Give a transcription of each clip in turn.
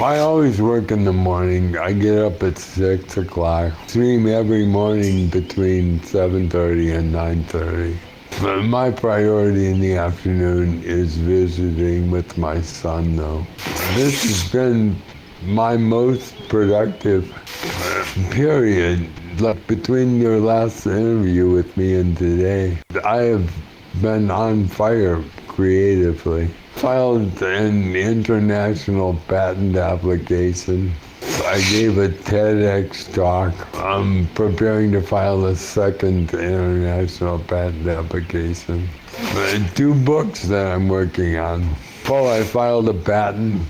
I always work in the morning. I get up at 6 o'clock. Stream every morning between 7:30 and 9:30. But my priority in the afternoon is visiting with my son, though. This has been my most productive period. Like between your last interview with me and today, I have been on fire creatively. Filed an international patent application. I gave a TEDx talk. I'm preparing to file a second international patent application. 2 books that I'm working on. Oh, I filed a patent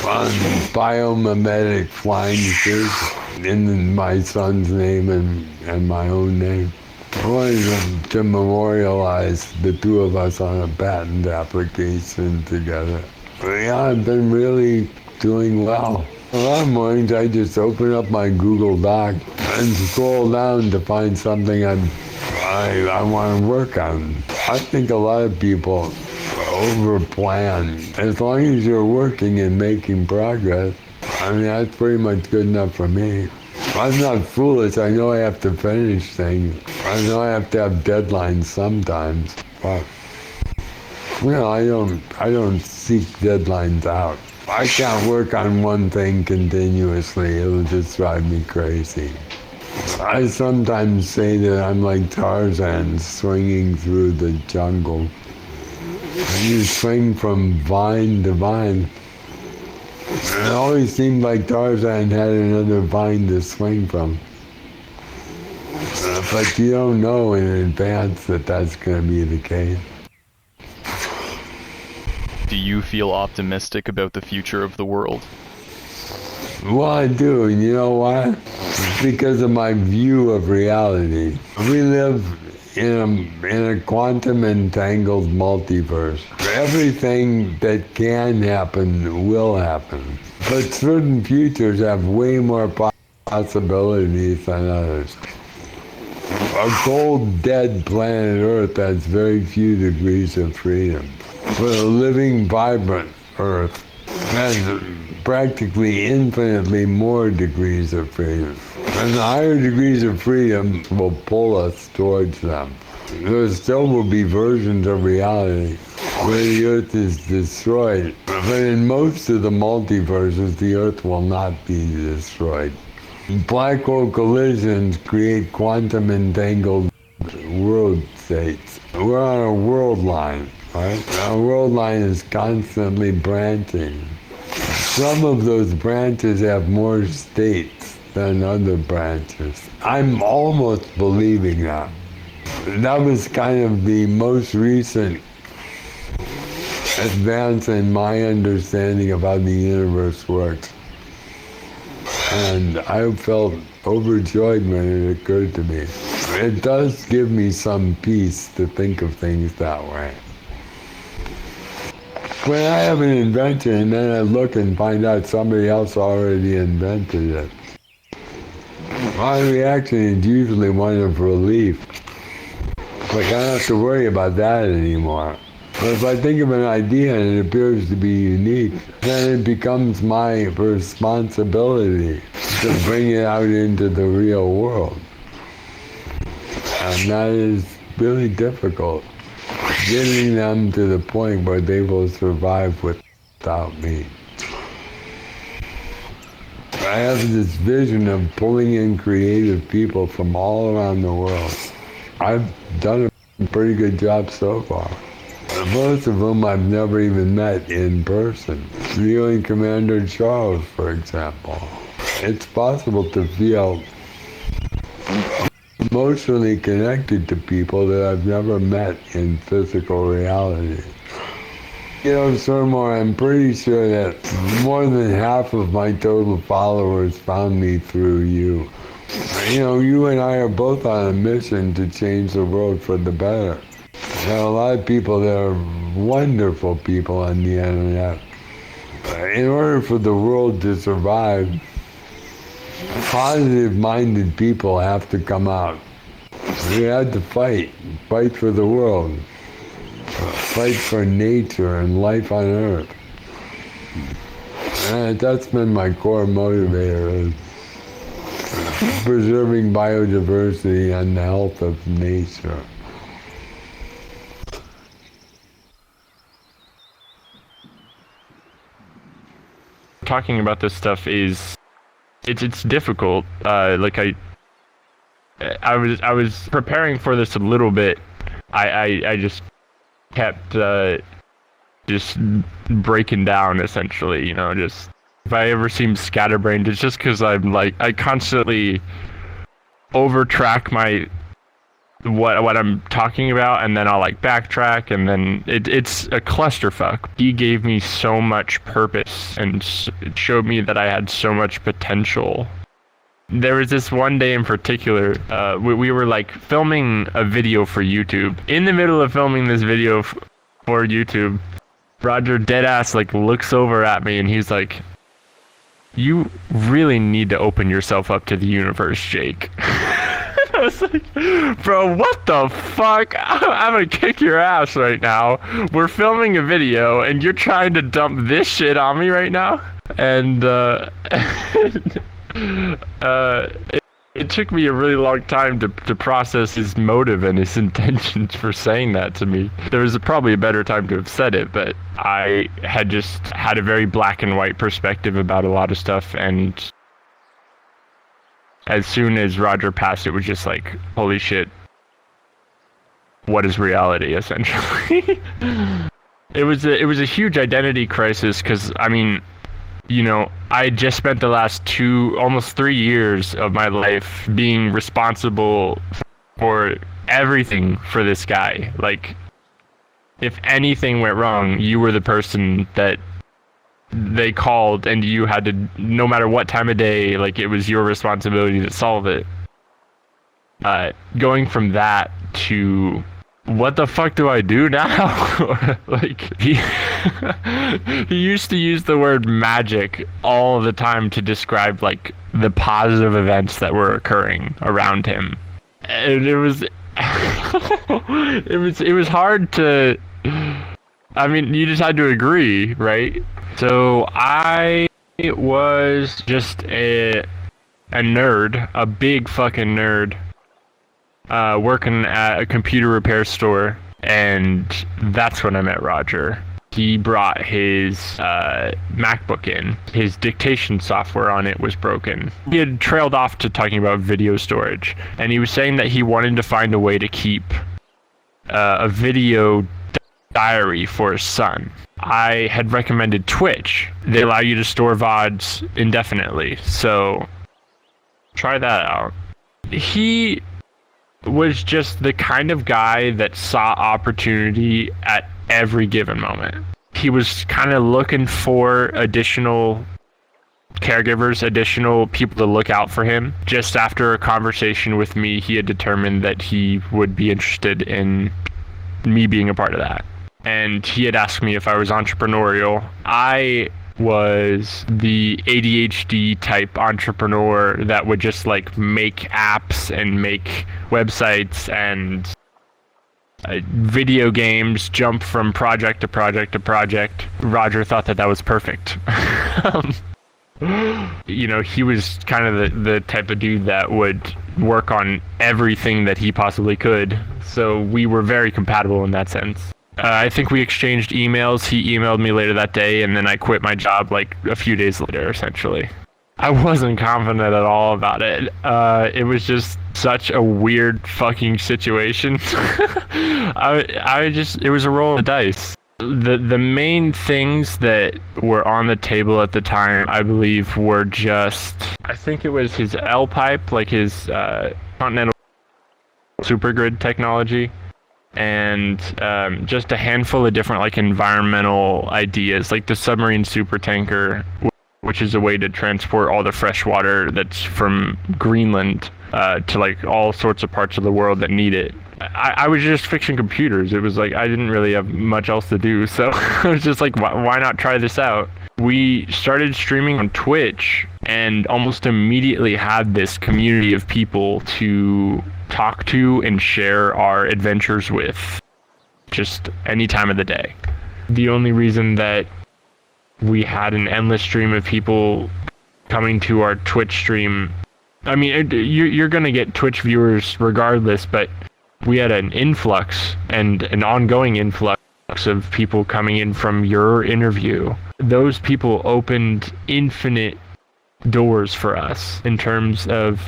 on biomimetic flying fish in my son's name and my own name. I wanted to memorialize the two of us on a patent application together. Yeah, I've been really doing well. A lot of mornings I just open up my Google Doc and scroll down to find something I want to work on. I think a lot of people overplan. As long as you're working and making progress, I mean, that's pretty much good enough for me. I'm not foolish. I know I have to finish things. I know I have to have deadlines sometimes. But I don't seek deadlines out. I can't work on one thing continuously. It'll just drive me crazy. I sometimes say that I'm like Tarzan swinging through the jungle. You swing from vine to vine. It always seemed like Tarzan had another vine to swing from. But you don't know in advance that that's going to be the case. Do you feel optimistic about the future of the world? Well, I do, and you know why? It's because of my view of reality. We live in a quantum entangled multiverse. Everything that can happen will happen. But certain futures have way more possibilities than others. A cold, dead planet Earth has very few degrees of freedom. But a living, vibrant Earth has practically infinitely more degrees of freedom. And the higher degrees of freedom will pull us towards them. There still will be versions of reality where the Earth is destroyed. But in most of the multiverses, the Earth will not be destroyed. Black hole collisions create quantum entangled world states. We're on a world line, right? Our world line is constantly branching. Some of those branches have more states than other branches. I'm almost believing that. That was kind of the most recent advance in my understanding of how the universe works. And I felt overjoyed when it occurred to me. It does give me some peace to think of things that way. When I have an invention and then I look and find out somebody else already invented it, my reaction is usually one of relief. Like I don't have to worry about that anymore. But if I think of an idea and it appears to be unique, then it becomes my responsibility to bring it out into the real world. And that is really difficult. Getting them to the point where they will survive without me. I have this vision of pulling in creative people from all around the world. I've done a pretty good job so far. Most of whom I've never even met in person. You and Commander Charles, for example. It's possible to feel emotionally connected to people that I've never met in physical reality. You know, Sirmore, I'm pretty sure that more than half of my total followers found me through you. You know, you and I are both on a mission to change the world for the better. There are a lot of people that are wonderful people on the internet. In order for the world to survive, positive-minded people have to come out. We have to fight for the world, fight for nature and life on Earth. That's been my core motivator, is preserving biodiversity and the health of nature. Talking about this stuff is it's difficult. Like I was preparing for this a little bit. I just kept just breaking down, essentially, you know. Just if I ever seem scatterbrained, it's just because I'm like, I constantly overtrack my what I'm talking about, and then I'll like backtrack, and then it's a clusterfuck. He gave me so much purpose, and it showed me that I had so much potential. There was this one day in particular, we were like filming a video for YouTube. In the middle of filming this video for YouTube, Roger deadass like looks over at me and he's like, "You really need to open yourself up to the universe, Jake." I was like, "Bro, what the fuck? I'm gonna kick your ass right now. We're filming a video and you're trying to dump this shit on me right now?" And it took me a really long time to process his motive and his intentions for saying that to me. There was probably a better time to have said it, but I had just had a very black and white perspective about a lot of stuff, and as soon as Roger passed, it was just like, holy shit, what is reality, essentially? It was a huge identity crisis, because, I mean, you know, I just spent the last almost 3 years of my life being responsible for everything for this guy. Like, if anything went wrong, you were the person that they called, and you had to, no matter what time of day, like, it was your responsibility to solve it. Going from that to, what the fuck do I do now? Like, he used to use the word magic all the time to describe like the positive events that were occurring around him, and it was it was hard to, I mean, you just had to agree, right? So I was just a nerd, a big fucking nerd, working at a computer repair store, and that's when I met Roger. He brought his MacBook in. His dictation software on it was broken. He had trailed off to talking about video storage, and he was saying that he wanted to find a way to keep a video diary for his son. I had recommended Twitch. They allow you to store VODs indefinitely, so try that out. He was just the kind of guy that saw opportunity at every given moment. He was kind of looking for additional caregivers, additional people to look out for him. Just after a conversation with me, he had determined that he would be interested in me being a part of that. And he had asked me if I was entrepreneurial. I was the ADHD type entrepreneur that would just like make apps and make websites and video games, jump from project to project to project. Roger thought that was perfect. You know, he was kind of the type of dude that would work on everything that he possibly could. So we were very compatible in that sense. I think we exchanged emails. He emailed me later that day, and then I quit my job like a few days later, essentially. I wasn't confident at all about it. It was just such a weird fucking situation. It was a roll of the dice. The main things that were on the table at the time, I believe, were just, I think it was his L-pipe, like his Continental Supergrid technology, and just a handful of different like environmental ideas, like the submarine supertanker, which is a way to transport all the fresh water that's from Greenland to like all sorts of parts of the world that need it. I was just fixing computers. It was like I didn't really have much else to do, so I was just like, why not try this out? We started streaming on Twitch and almost immediately had this community of people to talk to and share our adventures with, just any time of the day. The only reason that We had an endless stream of people coming to our Twitch stream. I mean, you're going to get Twitch viewers regardless, but we had an influx and an ongoing influx of people coming in from your interview. Those people opened infinite doors for us in terms of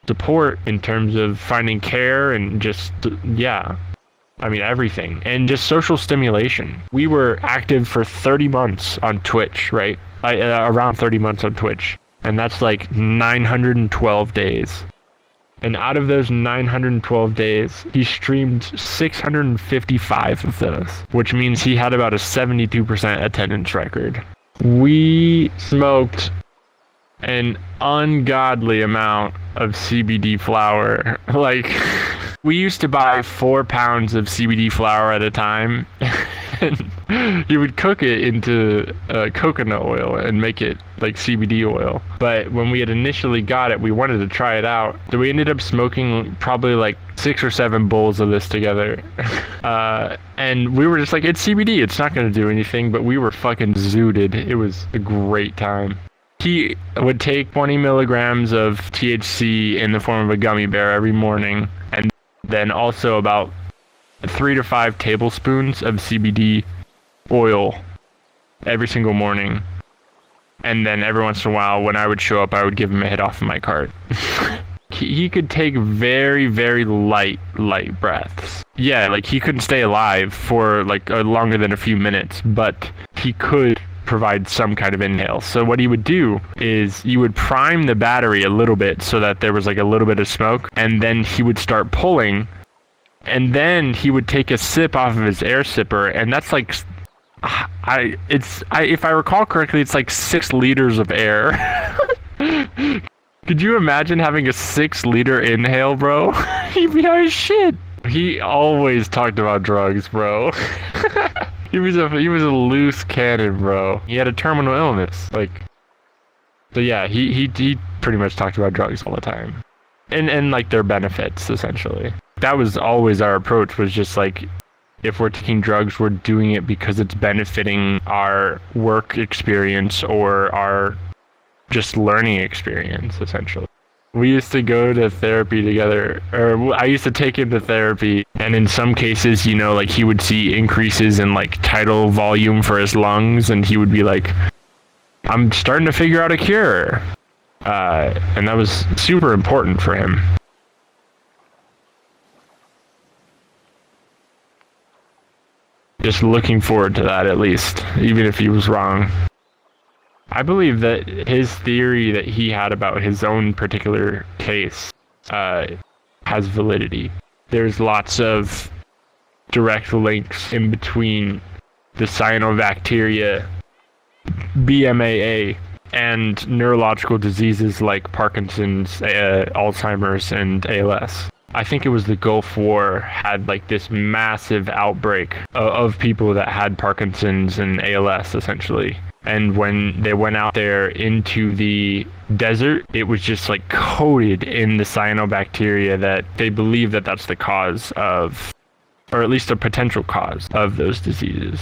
support, in terms of finding care, and just, yeah. I mean, everything. And just social stimulation. We were active for 30 months on Twitch, right? Around 30 months on Twitch. And that's like 912 days. And out of those 912 days, he streamed 655 of those, which means he had about a 72% attendance record. We smoked an ungodly amount of CBD flower. Like, we used to buy 4 pounds of CBD flower at a time, and you would cook it into coconut oil and make it like CBD oil. But when we had initially got it, we wanted to try it out. So we ended up smoking probably like 6 or 7 bowls of this together. And we were just like, it's CBD, it's not going to do anything, but we were fucking zooted. It was a great time. He would take 20 milligrams of THC in the form of a gummy bear every morning, and then also about 3 to 5 tablespoons of CBD oil every single morning. And then every once in a while, when I would show up, I would give him a hit off of my cart. He could take very, very light breaths. Yeah, like he couldn't stay alive for like longer than a few minutes, but he could provide some kind of inhale. So what he would do is you would prime the battery a little bit so that there was like a little bit of smoke, and then he would start pulling, and then he would take a sip off of his air sipper, and that's like if I recall correctly, it's like 6 liters of air. Could you imagine having a 6-liter inhale, bro? You'd be high as shit. He always talked about drugs, bro. He was a loose cannon, bro. He had a terminal illness, like. So yeah, he pretty much talked about drugs all the time, and like their benefits essentially. That was always our approach. Was just like, if we're taking drugs, we're doing it because it's benefiting our work experience or our just learning experience essentially. We used to go to therapy together, or I used to take him to therapy, and in some cases, you know, like he would see increases in like tidal volume for his lungs, and he would be like, I'm starting to figure out a cure. And that was super important for him. Just looking forward to that, at least, even if he was wrong. I believe that his theory that he had about his own particular case has validity. There's lots of direct links in between the cyanobacteria, BMAA, and neurological diseases like Parkinson's, Alzheimer's, and ALS. I think it was the Gulf War had like this massive outbreak of people that had Parkinson's and ALS essentially. And when they went out there into the desert, it was just like coated in the cyanobacteria that they believe that that's the cause of, or at least a potential cause of those diseases.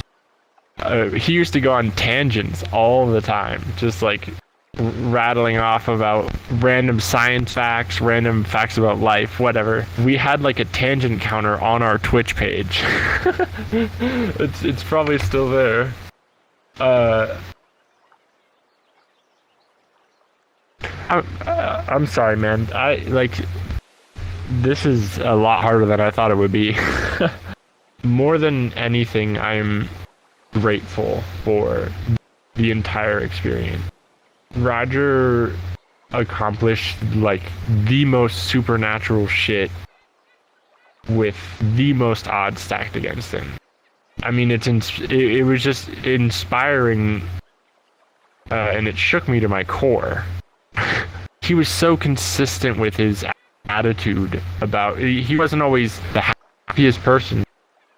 He used to go on tangents all the time, just like rattling off about random science facts, random facts about life, whatever. We had like a tangent counter on our Twitch page. It's probably still there. I'm sorry, man. This is a lot harder than I thought it would be. More than anything, I'm grateful for the entire experience. Roger accomplished like the most supernatural shit with the most odds stacked against him. I mean, it was just inspiring, and it shook me to my core. He was so consistent with his attitude about. He wasn't always the happiest person.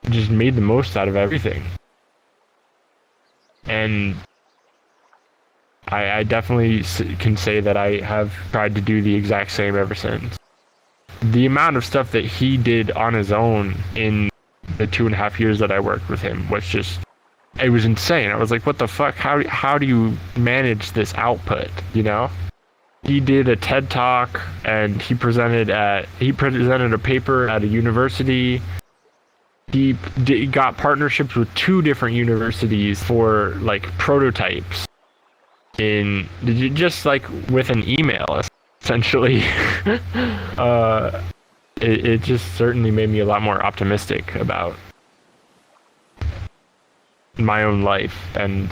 He just made the most out of everything. And I definitely can say that I have tried to do the exact same ever since. The amount of stuff that he did on his own in the 2.5 years that I worked with him was just it was insane. I was like, what the fuck? How do you manage this output, you know? He did a TED Talk, and he presented a paper at a university. He got partnerships with 2 different universities for like prototypes just like with an email, essentially. It just certainly made me a lot more optimistic about my own life. And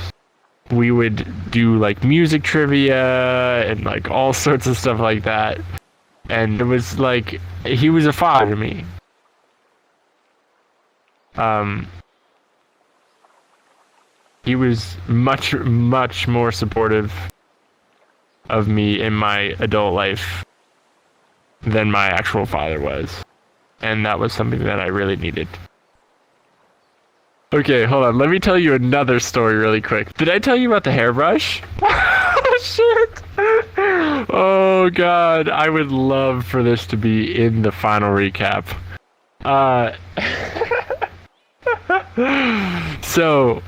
we would do like music trivia and like all sorts of stuff like that. And it was like, he was a father to me. He was much, much more supportive of me in my adult life than my actual father was. And that was something that I really needed. Okay, hold on. Let me tell you another story really quick. Did I tell you about the hairbrush? Shit. Oh god, I would love for this to be in the final recap. So,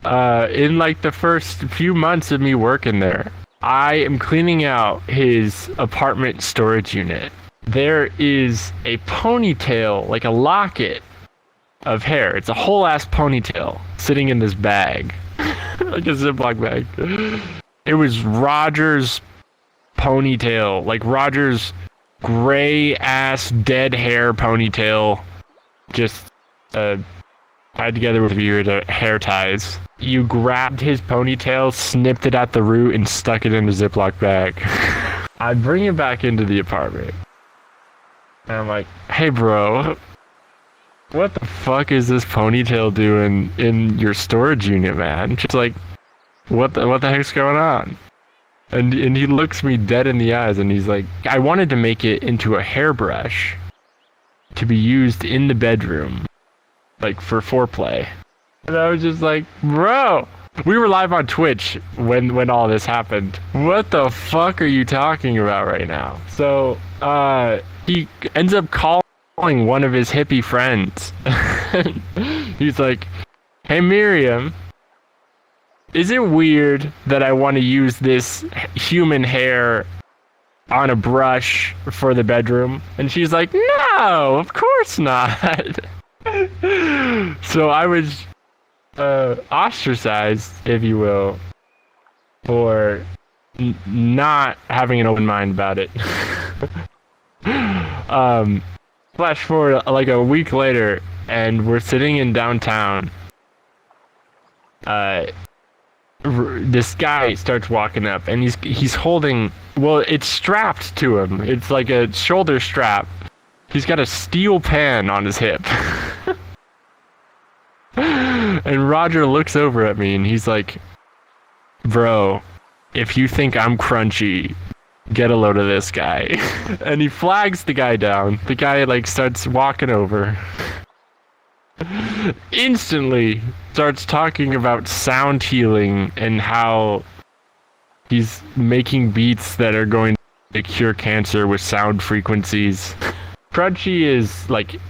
in like the first few months of me working there, I am cleaning out his apartment storage unit. There is a ponytail, like a locket of hair. It's a whole ass ponytail sitting in this bag, like a Ziploc bag. It was Roger's ponytail, like Roger's gray ass dead hair ponytail, just tied together with weird hair ties. You grabbed his ponytail, snipped it at the root, and stuck it in a Ziploc bag. I bring it back into the apartment, and I'm like, hey bro, what the fuck is this ponytail doing in your storage unit, man? Just like, what the heck's going on? And he looks me dead in the eyes, and he's like, I wanted to make it into a hairbrush to be used in the bedroom, like for foreplay. And I was just like, bro, we were live on Twitch when all this happened. What the fuck are you talking about right now? So he ends up calling one of his hippie friends. He's like, hey Miriam, is it weird that I want to use this human hair on a brush for the bedroom? And she's like, no, of course not. So I was ostracized, if you will, for not having an open mind about it. Flash forward like a week later, and we're sitting in downtown. This guy starts walking up, and he's holding, well, it's strapped to him. It's like a shoulder strap. He's got a steel pan on his hip. And Roger looks over at me, and he's like, bro, if you think I'm crunchy, get a load of this guy. And he flags the guy down. The guy like starts walking over. Instantly starts talking about sound healing and how he's making beats that are going to cure cancer with sound frequencies. Crunchy is like,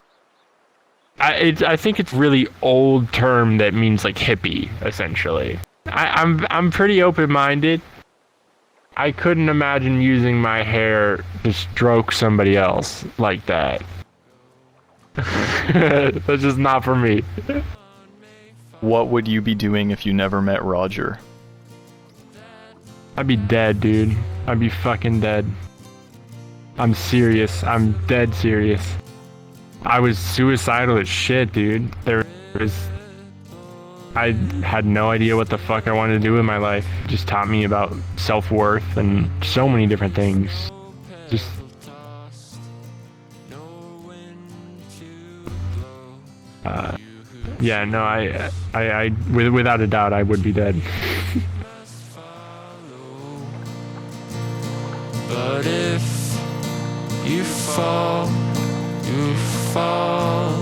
I think it's really old term that means like hippie, essentially. I'm pretty open-minded. I couldn't imagine using my hair to stroke somebody else like that. That's just not for me. What would you be doing if you never met Roger? I'd be dead, dude. I'd be fucking dead. I'm serious. I'm dead serious. I was suicidal as shit, dude. I had no idea what the fuck I wanted to do in my life. It just taught me about self-worth and so many different things. Just yeah, no, I without a doubt, I would be dead. But if you fall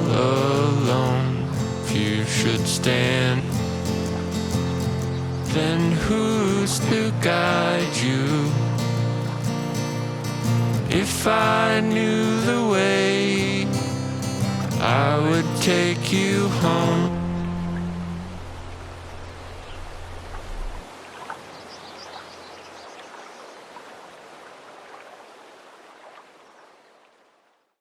alone. If you should stand, then who's to guide you? If I knew the way, I would take you home.